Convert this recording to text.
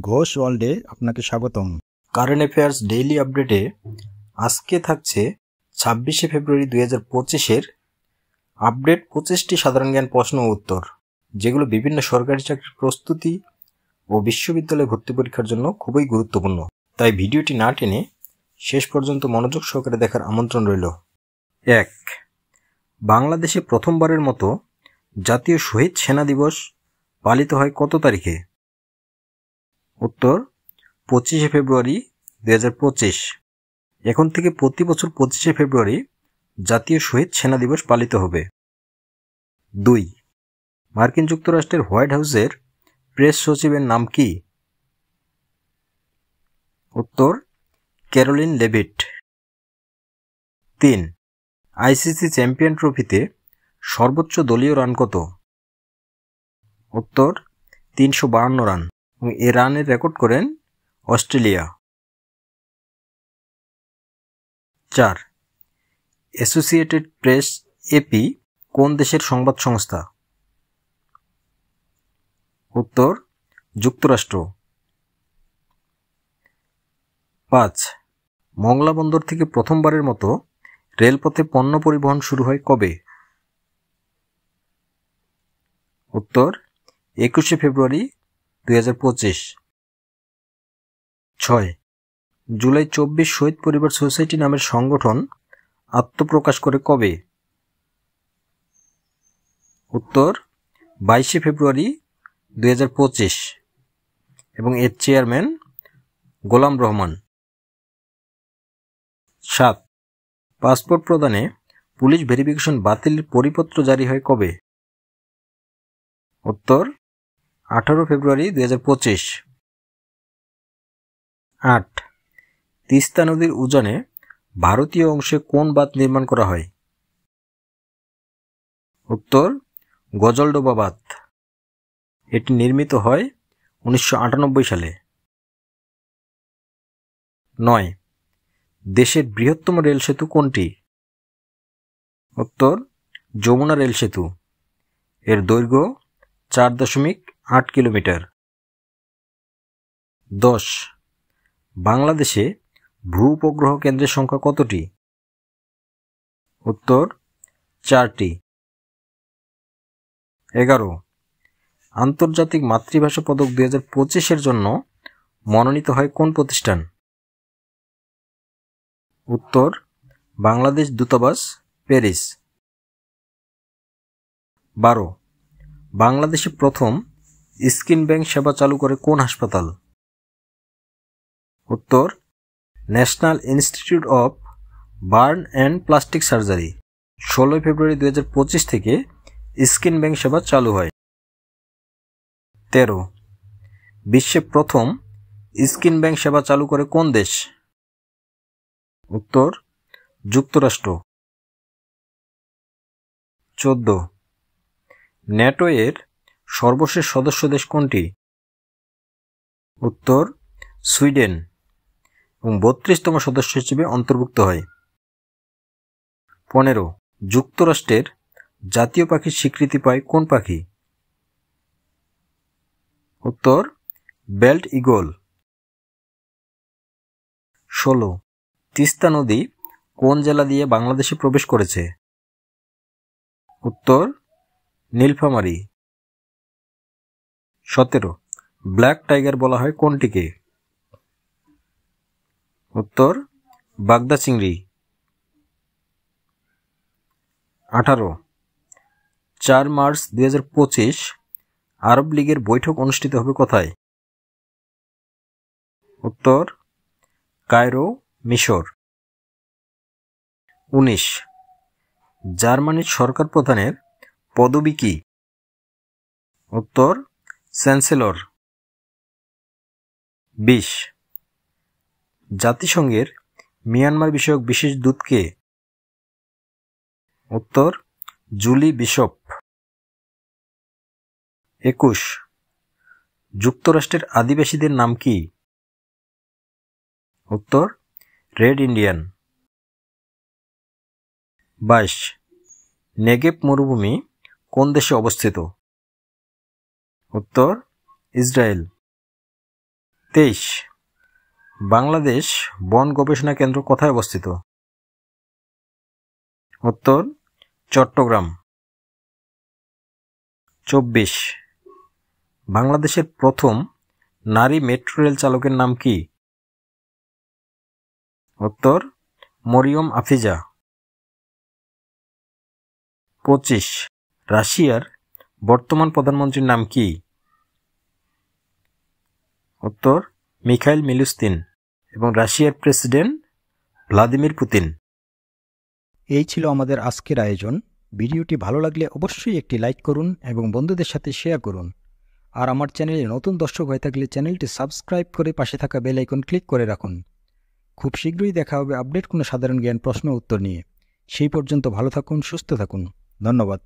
ঘোষ ওয়ার্ল্ডে আপনাকে স্বাগতম। কারেন্ট অ্যাফেয়ার্স ডেইলি আপডেটে আজকে থাকছে 26শে ফেব্রুয়ারি 2025-এর আপডেট 25টি সাধারণ জ্ঞান প্রশ্ন ও উত্তর, যেগুলো বিভিন্ন সরকারি চাকরির প্রস্তুতি ও বিশ্ববিদ্যালয়ে ভর্তি পরীক্ষার জন্য খুবই গুরুত্বপূর্ণ। তাই ভিডিওটি না টেনে শেষ পর্যন্ত মনোযোগ সহকারে দেখার আমন্ত্রণ রইল। 1. বাংলাদেশে প্রথমবারের মতো জাতীয় শহীদ সেনা দিবস পালিত হয় কত তারিখে? উত্তর 25শে ফেব্রুয়ারি 2025। এখন থেকে প্রতি বছর 25শে ফেব্রুয়ারি জাতীয় শহীদ সেনা দিবস পালিত হবে। 2. মার্কিন যুক্তরাষ্ট্রের হোয়াইট হাউসের প্রেস সচিবের নাম কি? উত্তর ক্যারোলিন লেভিট। 3. আইসিসি চ্যাম্পিয়ন ট্রফিতে সর্বোচ্চ দলীয় রান কত? উত্তর 352 রান, এবং এ রানের রেকর্ড করেন অস্ট্রেলিয়া। 4. অ্যাসোসিয়েটেড প্রেস এপি কোন দেশের সংবাদ সংস্থা? উত্তর যুক্তরাষ্ট্র। 5. মংলা বন্দর থেকে প্রথমবারের মতো রেলপথে পণ্য পরিবহন শুরু হয় কবে? উত্তর 21শে ফেব্রুয়ারি 2025। 6. জুলাই 24 শহীদ পরিবার সোসাইটি নামের সংগঠন আত্মপ্রকাশ করে কবে? উত্তর 22শে ফেব্রুয়ারি 2025, এবং এর চেয়ারম্যান গোলাম রহমান। 7. পাসপোর্ট প্রদানে পুলিশ ভেরিফিকেশন বাতিলের পরিপত্র জারি হয় কবে? উত্তর 18 ফেব্রুয়ারি 2025। 8. তিস্তা নদীর উজানে ভারতীয় অংশে কোন বাঁধ নির্মাণ করা হয়? উত্তর গজলডোবা বাঁধ। এটি নির্মিত হয় 1998 সালে। 9. দেশের বৃহত্তম রেল সেতু কোনটি? উত্তর যমুনা রেল সেতু। এর দৈর্ঘ্য 4.8 কিলোমিটার। 10. বাংলাদেশে ভূ উপগ্রহ কেন্দ্রের সংখ্যা কতটি? উত্তর 4টি। 11. আন্তর্জাতিক মাতৃভাষা পদক 2025-এর জন্য মনোনীত হয় কোন প্রতিষ্ঠান? উত্তর বাংলাদেশ দূতাবাস, প্যারিস। 12. বাংলাদেশে প্রথম স্কিন ব্যাংক সেবা চালু করে কোন হাসপাতাল? উত্তর national institute of burn and plastic surgery. 16 ফেব্রুয়ারি 2025 থেকে স্কিন ব্যাংক সেবা চালু হয়। 13. বিশ্বে প্রথম স্কিন ব্যাংক সেবা চালু করে কোন দেশ? উত্তর যুক্তরাষ্ট্র। 14. ন্যাটো এর সর্বশেষ সদস্য দেশ কোনটি? উত্তর সুইডেন, এবং 32তম সদস্য হিসেবে অন্তর্ভুক্ত হয়। 15. যুক্তরাষ্ট্রের জাতীয় পাখির স্বীকৃতি পায় কোন পাখি? উত্তর বেল্ট ঈগল। 16. তিস্তা নদী কোন জেলা দিয়ে বাংলাদেশে প্রবেশ করেছে? উত্তর নীলফামারী। 17. ব্ল্যাক টাইগার বলা হয় কোনটিকে? উত্তর বাগদা চিংড়ি। 18. 4 মার্চ 2025 আরব লীগের বৈঠক অনুষ্ঠিত হবে কোথায়? উত্তর কায়রো, মিশর। 19. জার্মানির সরকার প্রধানের পদবি কি? উত্তর চ্যান্সেলর। 20. জাতিসংঘের মিয়ানমার বিষয়ক বিশেষ দূত কে? উত্তর জুলি বিশপ। 21. যুক্তরাষ্ট্রের আদিবাসীদের নাম কি? উত্তর রেড ইন্ডিয়ান। 22. নেগেভ মরুভূমি কোন দেশে অবস্থিত? উত্তর ইসরায়েল। 23 বাংলাদেশ বন গবেষণা কেন্দ্র কোথায় অবস্থিত? উত্তর চট্টগ্রাম। 24 বাংলাদেশের প্রথম নারী মেট্রো রেল চালকের নাম কি? উত্তর মরিয়ম আফিজা। 25 রাশিয়ার বর্তমান প্রধানমন্ত্রীর নাম কি? উত্তর মিখাইল মিলুস্তিন এবং রাশিয়ার প্রেসিডেন্ট ভ্লাদিমির পুতিন। এই ছিল আমাদের আজকের আয়োজন। ভিডিওটি ভালো লাগলে অবশ্যই একটি লাইক করুন এবং বন্ধুদের সাথে শেয়ার করুন। আর আমার চ্যানেলে নতুন দর্শক হয়ে থাকলে চ্যানেলটি সাবস্ক্রাইব করে পাশে থাকা বেল আইকন ক্লিক করে রাখুন। খুব শীঘ্রই দেখা হবে আপডেট কোনো সাধারণ জ্ঞান প্রশ্ন উত্তর নিয়ে। সেই পর্যন্ত ভালো থাকুন, সুস্থ থাকুন। ধন্যবাদ।